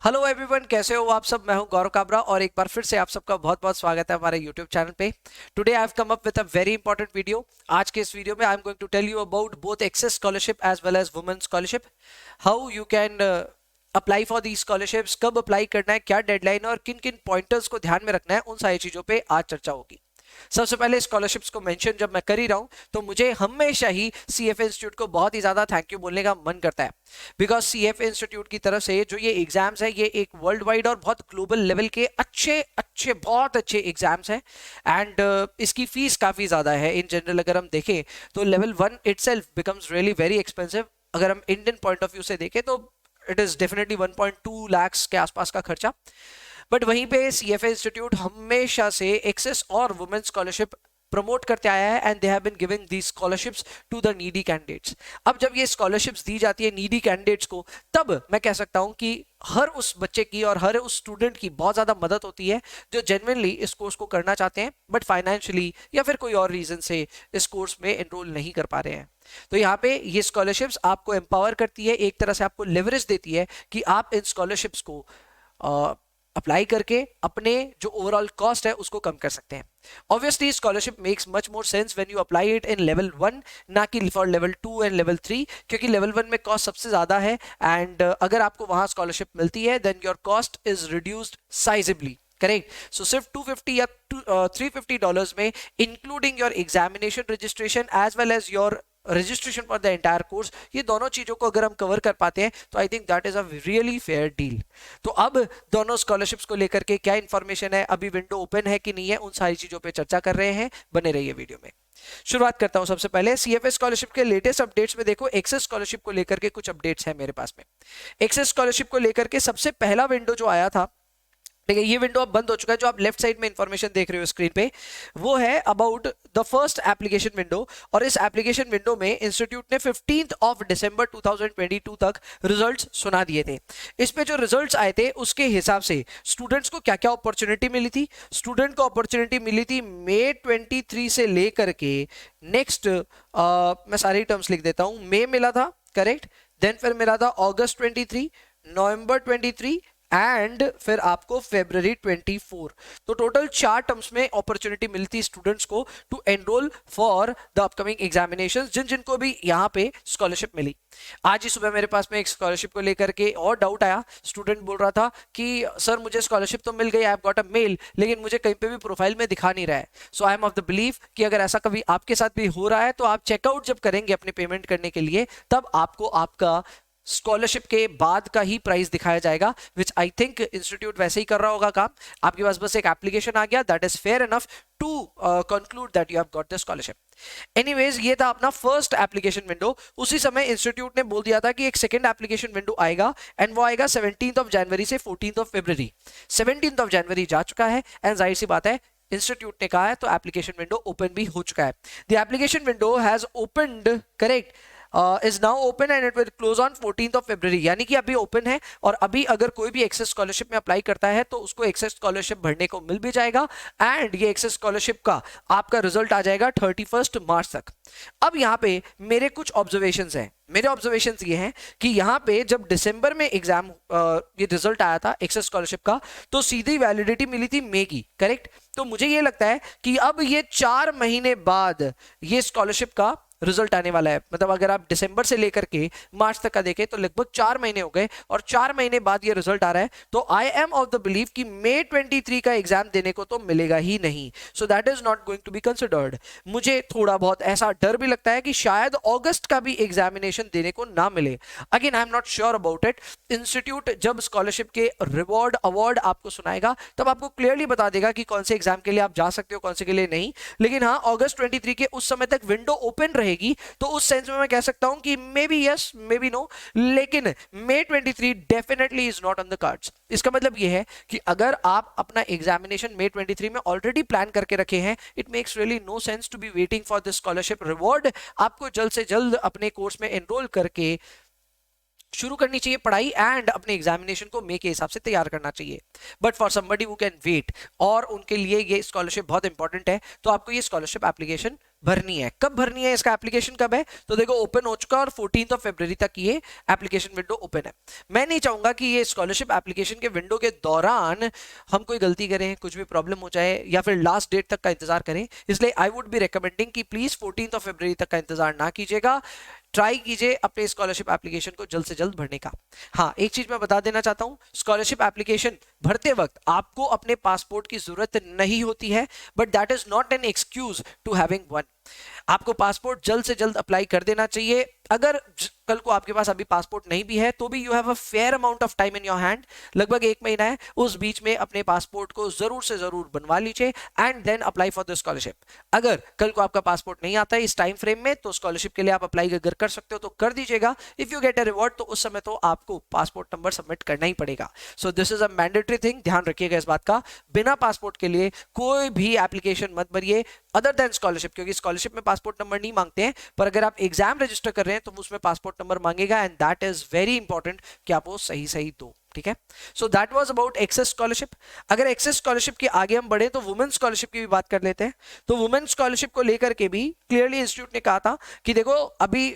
Hello everyone, कैसे हो आप सब। मैं हूं गौरव काबरा और एक बार फिर से आप सबका बहुत बहुत स्वागत है हमारे यूट्यूब चैनल पे। Today I have come up with a very important video. आज के इस वीडियो में I am going to tell you about both access scholarship as well as women scholarship, how you can apply for the scholarships, कब apply करना है, क्या deadline है और किन किन पॉइंटर्स को ध्यान में रखना है, उन सारी चीजों पे आज चर्चा होगी। सबसे पहले स्कॉलरशिप्स को मेंशन जब मैं कर ही रहा हूं तो मुझे हमेशा ही सीएफए इंस्टीट्यूट को बहुत ही ज्यादा थैंक यू बोलने का मन करता है, बिकॉज सीएफए इंस्टीट्यूट की तरफ से जो ये एग्जाम्स है ये एक वर्ल्ड वाइड और बहुत ग्लोबल लेवल के अच्छे अच्छे बहुत अच्छे एग्जाम्स हैं। एंड इसकी फीस काफी ज्यादा है। इन जनरल अगर हम देखें तो level 1 itself becomes really very expensive. अगर हम इंडियन पॉइंट ऑफ व्यू से देखें तो इट इज डेफिनेटली 1.2 लाख के आसपास का खर्चा। बट वहीं पे सीएफए इंस्टीट्यूट हमेशा से एक्सेस और वुमेन स्कॉलरशिप प्रमोट करते आया है and they have been giving the scholarships to the needy candidates. अब जब ये स्कॉलरशिप्स दी जाती है नीडी कैंडिडेट्स को, तब मैं कह सकता हूं कि हर उस बच्चे की और हर उस स्टूडेंट की बहुत ज्यादा मदद होती है जो जेन्युइनली इस कोर्स को करना चाहते हैं बट फाइनेंशियली या फिर कोई और रीजन से इस कोर्स में एनरोल नहीं कर पा रहे हैं। तो यहाँ पे ये स्कॉलरशिप्स आपको एम्पावर करती है, एक तरह से आपको लेवरेज देती है कि आप इन स्कॉलरशिप्स को अप्लाई करके अपने जो ओवरऑल कॉस्ट है उसको कम कर सकते हैं। Obviously scholarship makes much more sense when you apply it in level 1, ना कि फॉर लेवल 2 एंड लेवल 3, क्योंकि लेवल 1 में कॉस्ट सबसे ज्यादा है एंड अगर आपको वहां स्कॉलरशिप मिलती है then your cost is reduced sizeably. Correct. So सिर्फ 250 या $350 में including your examination registration as well as your registration for the entire course, ये दोनों चीजों को अगर हम कवर कर पाते हैं तो I think that is a really fair deal. तो अब दोनों स्कॉलरशिप्स को लेकर के क्या इंफॉर्मेशन है, अभी विंडो ओपन है कि नहीं है, उन सारी चीजों पे चर्चा कर रहे हैं। बने रहिए वीडियो में। शुरुआत करता हूं सबसे पहले सीएफए स्कॉलरशिप के लेटेस्ट अपडेट्स में। देखो एक्सेस स्कॉलरशिप को लेकर के कुछ अपडेट्स है मेरे पास में। एक्सेस स्कॉलरशिप को लेकर के सबसे पहला विंडो जो आया था, ठीक है, ये विंडो अब बंद हो चुका है। जो आप लेफ्ट साइड में इंफॉर्मेशन देख रहे हो स्क्रीन पे, वो है about the first application window. और इस एप्लीकेशन विंडो में इंस्टीट्यूट ने 15 ऑफ दिसंबर 2022 तक रिजल्ट्स सुना दिए थे। इस पे जो रिजल्ट्स आए थे उसके हिसाब से स्टूडेंट्स को क्या क्या अपॉर्चुनिटी मिली थी। स्टूडेंट को अपॉर्चुनिटी मिली थी मई 23 से लेकर के नेक्स्ट, मैं सारी टर्म्स लिख देता हूं। मई मिला था, करेक्ट, देन फिर मिला था अगस्त 23, नवंबर 23 एंड फिर आपको February 24। तो टोटल 4 टर्म्स में अपॉर्चुनिटी मिलती है स्टूडेंट्स को to enrol for the upcoming examinations, जिनको भी यहाँ पे स्कॉलरशिप मिली। आज ही सुबह मेरे पास में एक स्कॉलरशिप को लेकर के और डाउट आया। स्टूडेंट बोल रहा था कि सर मुझे स्कॉलरशिप तो मिल गई, I have got a mail, लेकिन मुझे कहीं पे भी प्रोफाइल में दिखा नहीं रहा है। So I am of the believe कि अगर ऐसा कभी आपके साथ भी हो रहा है तो आप चेकआउट जब करेंगे अपने पेमेंट करने के लिए, तब आपको आपका स्कॉलरशिप के बाद का ही प्राइस दिखाया जाएगा, विच आई थिंक इंस्टीट्यूट वैसे ही कर रहा होगा काम। आपके पास बस एक एप्लीकेशन आ गया, that is fair enough to conclude that you have got the scholarship. Anyways, ये था अपना फर्स्ट एप्लीकेशन विंडो। उसी समय इंस्टीट्यूट ने बोल दिया था कि एक सेकंड एप्लीकेशन विंडो आएगा एंड वो आएगा 17 ऑफ जनवरी से 14 ऑफ फरवरी। 17 ऑफ जनवरी जा चुका है एंड जाहिर सी बात है इंस्टीट्यूट ने कहा है तो एप्लीकेशन विंडो ओपन भी हो चुका है। The application window has opened, correct, is now open and it will close on 14 of February. यानी कि अभी ओपन है और अभी अगर कोई भी एक्सेस स्कॉलरशिप में अप्लाई करता है तो उसको एक्सेस स्कॉलरशिप भरने को मिल भी जाएगा एंड ये एक्सेस स्कॉलरशिप का आपका रिजल्ट आ जाएगा 31 मार्च तक। अब यहाँ पे मेरे कुछ ऑब्जर्वेशंस हैं। मेरे ऑब्जर्वेशंस ये हैं कि यहाँ पे जब दिसंबर में एग्जाम ये रिजल्ट आया था एक्सेस स्कॉलरशिप का, तो सीधी वैलिडिटी मिली थी मई की, करेक्ट। तो मुझे ये लगता है कि अब ये 4 महीने बाद ये स्कॉलरशिप का रिजल्ट आने वाला है। मतलब अगर आप दिसंबर से लेकर के मार्च तक का देखें तो लगभग 4 महीने हो गए और 4 महीने बाद ये रिजल्ट आ रहा है। तो आई एम ऑफ द बिलीव कि मई 23 का एग्जाम देने को तो मिलेगा ही नहीं। So that is not going to be considered. मुझे थोड़ा बहुत ऐसा डर भी लगता है कि शायद अगस्त का भी एग्जामिनेशन देने को ना मिले। Again I am not sure about it. Institute जब स्कॉलरशिप के रिवॉर्ड अवार्ड आपको सुनाएगा तब आपको क्लियरली बता देगा कि कौन से एग्जाम के लिए आप जा सकते हो, कौन से के लिए नहीं। लेकिन हाँ, अगस्त 23 के उस समय तक विंडो ओपन रहेगी, तो उस सेंस में मैं कह सकता हूं कि maybe yes maybe no, लेकिन मई 23 definitely is not on the cards. इसका मतलब यह है कि अगर आप अपना एग्जामिनेशन मई 23 में ऑलरेडी प्लान करके रखे हैं, it makes really no sense to be waiting for this scholarship reward. आपको जल्द से जल्द अपने कोर्स में एनरोल करके शुरू करनी चाहिए पढ़ाई एंड अपने एग्जामिनेशन को मई के हिसाब से तैयार करना चाहिए। But for somebody who can wait और उनके लिए ये स्कॉलरशिप बहुत इंपॉर्टेंट है, तो आपको ये स्कॉलरशिप एप्लीकेशन भरनी है। कब भरनी है, इसका एप्लीकेशन कब है, तो देखो ओपन हो चुका और 14 फरवरी तक ये एप्लीकेशन विंडो ओपन है। मैं नहीं चाहूंगा कि ये स्कॉलरशिप एप्लीकेशन के विंडो के दौरान हम कोई गलती करें, कुछ भी प्रॉब्लम हो जाए या फिर लास्ट डेट तक का इंतजार करें, इसलिए आई वुड बी रिकमेंडिंग कि प्लीज 14 फरवरी तक का इंतजार ना कीजिएगा, ट्राई कीजिए अपने स्कॉलरशिप एप्लीकेशन को जल्द से जल्द भरने का। हाँ, एक चीज मैं बता देना चाहता हूं, स्कॉलरशिप एप्लीकेशन भरते वक्त आपको अपने पासपोर्ट की जरूरत नहीं होती है, but that is not an excuse to having one. आपको पासपोर्ट जल्द से जल्द अप्लाई कर देना चाहिए। अगर कल को आपके पास अभी पासपोर्ट नहीं भी है तो भी you have a fair amount of time in your hand, लगभग 1 महीना है, उस बीच में अपने पासपोर्ट को जरूर से जरूर बनवा लीजिए and then apply for the scholarship. अगर कल को आपका पासपोर्ट नहीं आता है इस टाइम फ्रेम में, तो स्कॉलरशिप के लिए आप अप्लाई अगर कर सकते हो तो कर दीजिएगा। If you get a reward तो उस समय तो आपको पासपोर्ट नंबर सबमिट करना ही पड़ेगा। So this is a mandatory thing, ध्यान रखिएगा इस बात का। बिना पासपोर्ट के लिए कोई भी एप्लीकेशन मत भरिए अदर देन स्कॉलरशिप, क्योंकि स्कॉलरशिप में पासपोर्ट नंबर नहीं मांगते हैं, पर अगर आप एग्जाम रजिस्टर कर रहे हैं तो उसमें पासपोर्ट नंबर मांगेगा and that is very important कि आप वो सही सही दो। ठीक है, so that was about access scholarship. अगर एक्सेस स्कॉलरशिप के आगे हम बढ़े तो वुमेन स्कॉलरशिप की भी बात कर लेते हैं। तो वुमेन स्कॉलरशिप को लेकर के भी क्लियरली इंस्टीट्यूट ने कहा था कि देखो अभी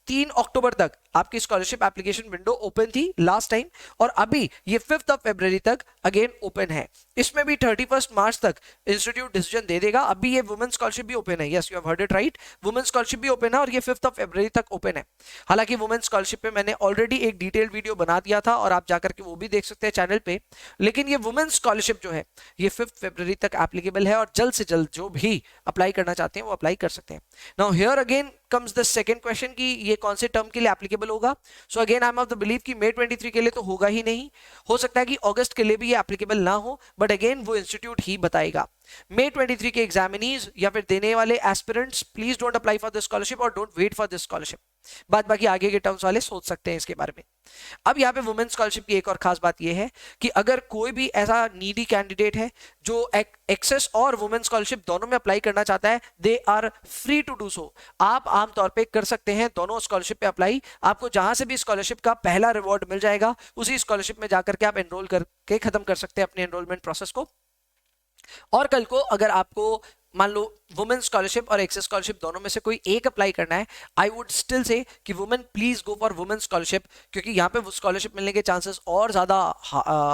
3 अक्टूबर तक आपकी स्कॉलरशिप एप्लीकेशन विंडो ओपन थी लास्ट टाइम, और अभी ये 5 फरवरी तक अगेन ओपन है। इसमें भी 31 मार्च तक इंस्टीट्यूट डिसीजन दे देगा। अभी ये वुमेन स्कॉलरशिप भी ओपन है, yes you have heard it right, women scholarship भी ओपन है और ये 5 फरवरी तक ओपन है। हालांकि वुमेन स्कॉलरशिप पे मैंने ऑलरेडी एक डिटेल्ड वीडियो बना दिया था और आप जाकर के वो भी देख सकते हैं चैनल पे, लेकिन ये वुमेन स्कॉलरशिप जो है ये 5 फरवरी तक एप्लीकेबल है और जल्द से जल्द जो भी अप्लाई करना चाहते हैं वो अप्लाई कर सकते हैं। Now here again comes the second question कि ये कौन से टर्म के लिए एप्लीकेबल होगा। So again I am of the believe कि मई 23 के लिए तो होगा ही नहीं, हो सकता है कि अगस्त के लिए भी ये एप्लीकेबल ना हो, बट अगेन वो इंस्टीट्यूट ही बताएगा। मई 23 के एग्जामिनीज या फिर देने वाले aspirants please don't apply for this scholarship और don't wait for this scholarship. बाद बाकी आगे के टर्म्स वाले सोच सकते हैं इसके बारे में। अब यहाँ पे वुमेन स्कॉलरशिप की एक और खास बात यह है कि अगर कोई भी ऐसा नीडी कैंडिडेट है जो एक्सेस और वुमेन स्कॉलरशिप दोनों में अप्लाई करना चाहता है, they are free to do so. आप आमतौर पे कर सकते हैं दोनों स्कॉलरशिप पे अप्लाई। आपको जहां से भी स्कॉलरशिप का पहला रिवॉर्ड मिल जाएगा उसी स्कॉलरशिप में जाकर के आप एनरोल करके खत्म कर सकते हैं अपने एनरोलमेंट प्रोसेस को। और कल को अगर आपको मान लो वुमेन स्कॉलरशिप और एक्सेस स्कॉलरशिप दोनों में से कोई एक अप्लाई करना है, आई वुड स्टिल से कि women please go for women scholarship, क्योंकि यहाँ पे स्कॉलरशिप मिलने के चांसेस और ज्यादा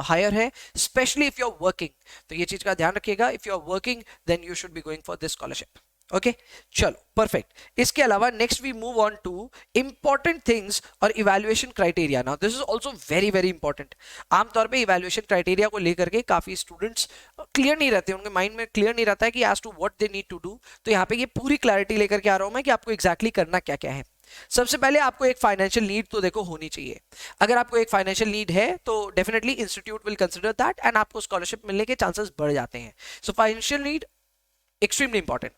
हायर है, specially if you are working. तो ये चीज का ध्यान रखिएगा, if you are working then you should be going for this scholarship. Okay चलो परफेक्ट। इसके अलावा next we move on to important things और evaluation criteria. Now this is also very very important. आमतौर पे इवैल्यूएशन क्राइटेरिया को लेकर के काफी स्टूडेंट्स क्लियर नहीं रहते, उनके माइंड में क्लियर नहीं रहता है कि as to what they need to do. तो यहाँ पे ये पूरी क्लैरिटी लेकर के आ रहा हूं मैं कि आपको एग्जैक्टली करना क्या क्या है। सबसे पहले आपको एक फाइनेंशियल नीड तो देखो होनी चाहिए। अगर आपको एक फाइनेंशियल नीड है तो definitely institute will consider that and आपको स्कॉलरशिप मिलने के चांसेस बढ़ जाते हैं। So financial need extremely important.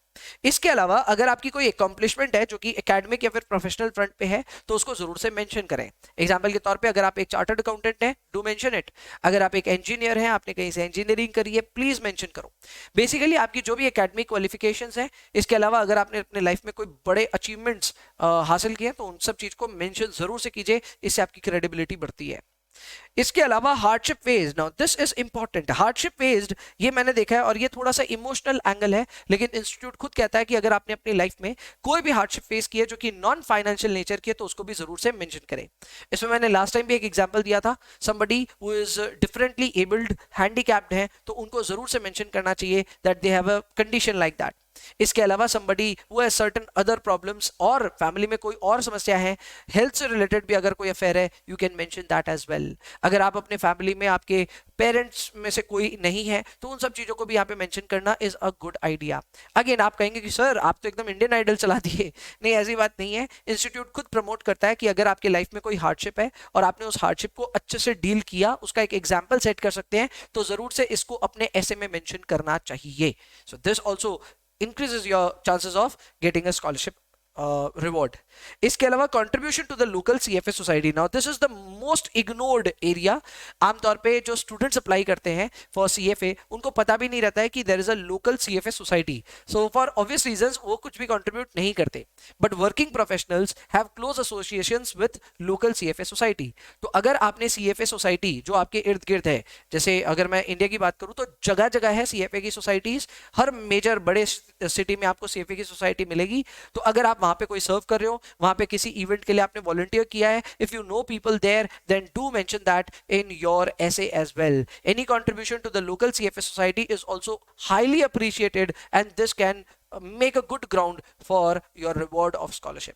इसके अलावा अगर आपकी कोई अकॉम्प्लिशमेंट है जो कि एकेडमिक या फिर प्रोफेशनल फ्रंट पे है तो उसको जरूर से मेंशन करें। एग्जांपल के तौर पे अगर आप एक चार्टर्ड अकाउंटेंट हैं, डू मेंशन इट। अगर आप एक इंजीनियर हैं, आपने कहीं से इंजीनियरिंग करी है, प्लीज मेंशन करो। बेसिकली आपकी जो भी एकेडमिक क्वालिफिकेशंस हैं, इसके अलावा अगर आपने अपने लाइफ में कोई बड़े अचीवमेंट्स हासिल किए तो उन सब चीज को मेंशन जरूर से कीजिए, इससे आपकी क्रेडिबिलिटी बढ़ती है। इसके अलावा hardship phase, now this is important. Hardship phase ये मैंने देखा है और ये थोड़ा सा इमोशनल एंगल है, लेकिन इंस्टीट्यूट खुद कहता है कि अगर आपने अपनी लाइफ में कोई भी हार्डशिप फेस की है जो कि नॉन फाइनेंशियल नेचर की है तो उसको भी जरूर से मेंशन करें। इसमें मैंने लास्ट टाइम भी एक एग्जांपल दिया था, somebody who is differently abled, handicapped है, तो उनको जरूर से मेंशन करना चाहिए that they have a condition like that. इसके अलावा somebody who has certain other problems और फैमिली में कोई और समस्या है, हेल्थ से रिलेटेड भी अगर कोई अफेयर है, you can mention that as well. अगर आप अपने फैमिली में आपके पेरेंट्स में से कोई नहीं है तो उन सब चीजों को भी यहाँ पे मेंशन करना is a good idea. Again आप कहेंगे कि सर आप तो एकदम इंडियन आइडल चला दिए। नहीं, ऐसी बात नहीं है। इंस्टीट्यूट खुद प्रमोट करता है कि अगर आपके लाइफ में कोई हार्डशिप है और आपने उस हार्डशिप को अच्छे से डील किया, उसका एक एग्जाम्पल सेट कर सकते हैं, तो जरूर से इसको अपने ऐसे में मेंशन करना चाहिए। So this also increases your chances of getting a scholarship reward. इसके अलावा contribution to the local CFA society. Now this is the most ignored area. आमतौर पे जो स्टूडेंट्स अप्लाई करते हैं फॉर सीएफए उनको पता भी नहीं रहता है कि there is a local CFA society, so for obvious reasons वो कुछ भी कंट्रीब्यूट नहीं करते, but working professionals have close associations with local CFA society. तो अगर आपने सीएफए सोसाइटी जो आपके इर्द गिर्द है, जैसे अगर मैं इंडिया की बात करूं तो जगह जगह है सीएफए की सोसाइटीज, हर मेजर बड़े सिटी में आपको सीएफए की सोसाइटी मिलेगी। तो अगर आप वहां पे कोई सर्व कर रहे हो, वहां पे किसी इवेंट के लिए आपने वॉलंटियर किया है, if you know people there then do mention that in your essay as well. Any contribution to the local CFA society is also highly appreciated, and this can make a good ground for your reward of scholarship.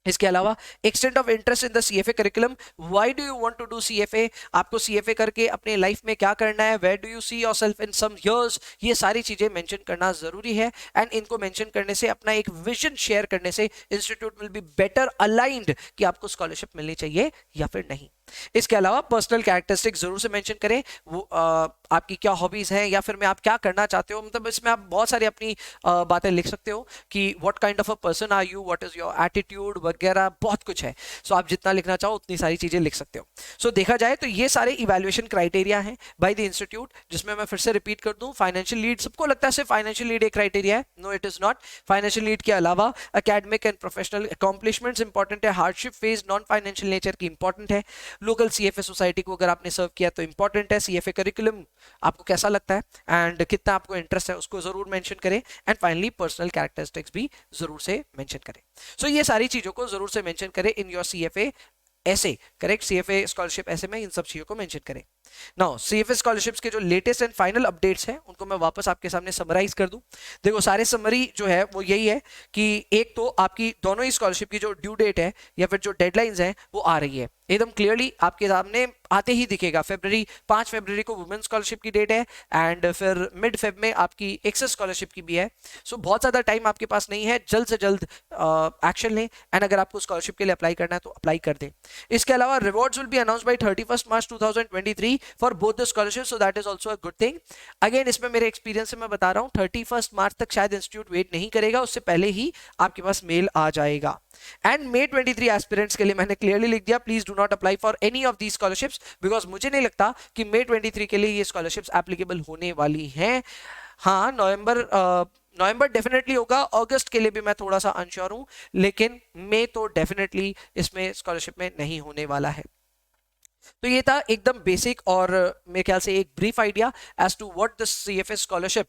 इसके अलावा extent of interest in the CFA curriculum. Why do you want to do CFA, आपको CFA करके अपने life में क्या करना है, where do you see yourself in some years, ये सारी चीजें मेंशन करना जरूरी है। एंड इनको मेंशन करने से, अपना एक विजन शेयर करने से institute will be better aligned कि आपको स्कॉलरशिप मिलनी चाहिए या फिर नहीं। इसके अलावा पर्सनल कैरेक्टरिस्टिक्स जरूर से मेंशन करें, वो आपकी क्या हॉबीज हैं या फिर में आप क्या करना चाहते हो, मतलब इसमें आप बहुत सारी अपनी बातें लिख सकते हो कि what kind of a person are you, what is your attitude वगैरह, बहुत कुछ है। सो आप जितना लिखना चाहो उतनी सारी चीजें लिख सकते हो। सो देखा जाए तो ये सारे इवैल्यूएशन क्राइटेरिया हैं बाय द इंस्टीट्यूट, जिसमें मैं फिर से रिपीट कर दूं, फाइनेंशियल लीड, सबको लगता है सिर्फ फाइनेंशियल लीड एक क्राइटेरिया है, no it is not. Financial lead के अलावा academic and professional accomplishments important है, hardship phase non financial nature की इंपॉर्टेंट है, लोकल सीएफए सोसाइटी को अगर आपने सर्व किया तो इंपॉर्टेंट है, सीएफए करिकुलम आपको कैसा लगता है एंड कितना आपको इंटरेस्ट है उसको जरूर मेंशन करें, एंड फाइनली पर्सनल कैरेक्टरिस्टिक्स भी जरूर से मेंशन करें। सो ये सारी चीजों को जरूर से मेंशन करें इन योर सीएफए ऐसे, करेक्ट, सीएफए स्कॉलरशिप ऐसे में इन सब चीजों को मेंशन करें। नाउ सीएफए स्कॉलरशिप्स के जो लेटेस्ट एंड फाइनल अपडेट्स हैं उनको मैं वापस आपके सामने समराइज कर दूं। देखो सारे समरी जो है वो यही है कि एक तो आपकी दोनों ही स्कॉलरशिप की जो ड्यू डेट है या फिर जो डेडलाइंस हैं वो आ रही है, एकदम क्लियरली आपके सामने आते ही दिखेगा। 5 फरवरी को वुमेन स्कॉलरशिप की डेट है एंड फिर मिड फेब में आपकी एक्सेस स्कॉलरशिप की भी है। सो बहुत ज्यादा टाइम आपके पास नहीं है, जल्द से जल्द एक्शन लें एंड अगर आपको स्कॉलरशिप के लिए अप्लाई करना है तो अप्लाई कर दें। इसके अलावा rewards will be announced by 31 March 2023 for both the scholarship, so that is also a good thing. Again इसमें मेरे एक्सपीरियंस से मैं बता रहा हूँ 31 मार्च तक शायद इंस्टीट्यूट वेट नहीं करेगा, उससे पहले ही आपके पास मेल आ जाएगा। एंड May 23 एस्पिरेंट्स के लिए मैंने क्लियरली लिख दिया, please do not apply for any of the scholarships, because मुझे नहीं लगता कि May 23 के लिए ये स्कॉलरशिप्स एप्लीकेबल होने वाली हैं। हाँ, नवंबर डेफिनेटली होगा, अगस्त के लिए भी मैं थोड़ा सा अनश्योर हूं, लेकिन मई तो डेफिनेटली इसमें स्कॉलरशिप में नहीं होने वाला है। तो ये था एकदम बेसिक और मेरे ख्याल से एक brief idea as to what the CFA scholarship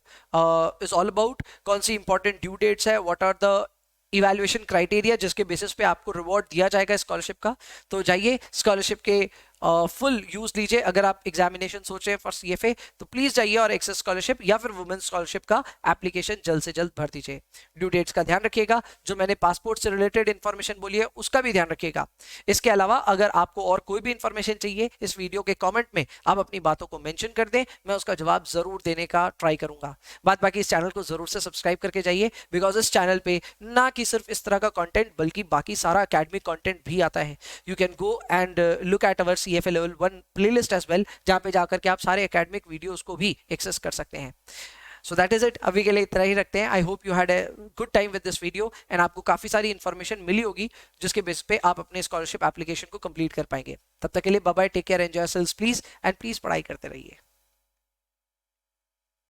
is all about, कौन सी इंपॉर्टेंट ड्यू डेट्स है, what are the evaluation criteria जिसके बेसिस पे आपको रिवॉर्ड दिया जाएगा स्कॉलरशिप का। तो जाइए स्कॉलरशिप के फुल यूज लीजिए। अगर आप एग्जामिनेशन सोच रहे हैं फॉर सीएफए तो प्लीज जाइए और एक्सेस स्कॉलरशिप या फिर वुमेन स्कॉलरशिप का एप्लीकेशन जल्द से जल्द भर दीजिए। ड्यू डेट्स का ध्यान रखिएगा, जो मैंने पासपोर्ट से रिलेटेड इन्फॉर्मेशन बोली है उसका भी ध्यान रखिएगा। इसके अलावा अगर आपको और कोई भी इन्फॉर्मेशन चाहिए इस वीडियो के कॉमेंट में आप अपनी बातों को मेंशन कर दें, मैं उसका जवाब जरूर देने का ट्राई करूंगा। बाकी इस चैनल को जरूर से सब्सक्राइब करके जाइए, बिकॉज इस चैनल पे ना कि सिर्फ इस तरह का कंटेंट बल्कि बाकी सारा एकेडमिक कंटेंट भी आता है। You can go and look at our CFA level 1 playlist as well, जहां पे जाकर के आप सारे एकेडमिक वीडियोस को भी एक्सेस कर सकते हैं। सो दैट इज इट, अभी के लिए इतना ही रखते हैं। I hope you had a good time with this video and आपको काफी सारी इन्फॉर्मेशन मिली होगी जिसके बेस पे आप अपने स्कॉलरशिप एप्लीकेशन को कंप्लीट कर पाएंगे। तब तक के लिए bye bye, take care, enjoy yourselves please, and please पढ़ाई करते रहिए।